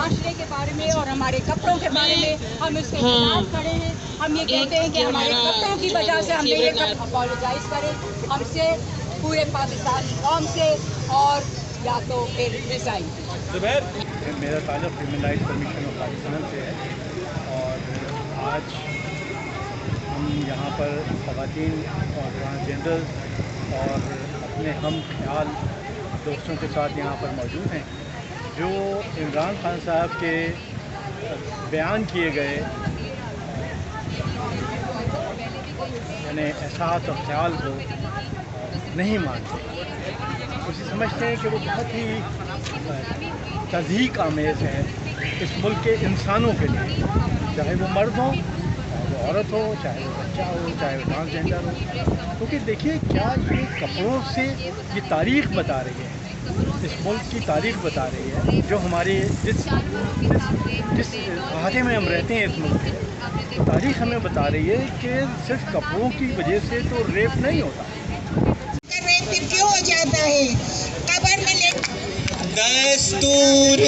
माशरे के बारे में और हमारे कपड़ों के बारे में हम इसके खिलाफ खड़े हैं। हम ये कहते हैं कि हमारे कपड़ों की वजह से हमने ये अपोलोजाइज करें हमसे, पूरे पाकिस्तानी कौम से, और या तो फिर रिजाइन। मेरा ताल्लुक़ human rights commission of Pakistan से है और आज हम यहाँ पर ख़वातीन और ट्रांसजेंडर और अपने हम ख्याल दोस्तों के साथ यहाँ पर मौजूद हैं। जो इमरान खान साहब के बयान किए गए यानी एहसास और ख्याल को नहीं मानते, उसे समझते हैं कि वो बहुत ही तज़हीक आमेज़ है इस मुल्क के इंसानों के लिए, चाहे वो मर्द हो, चाहे वो औरत हो, चाहे वो बच्चा हो, चाहे वो ट्रांसजेंडर हो। क्योंकि देखिए क्या ये कपड़ों से ये तारीख़ बता रही है, इस मुल्क की तारीख़ बता रही है, जो हमारे जिस इलाके में हम रहते हैं इस मुल्क की तारीख़ हमें बता रही है कि सिर्फ कपड़ों की वजह से तो रेप नहीं होता। फिर क्यों हो जाता है? कब्र में दस्तूर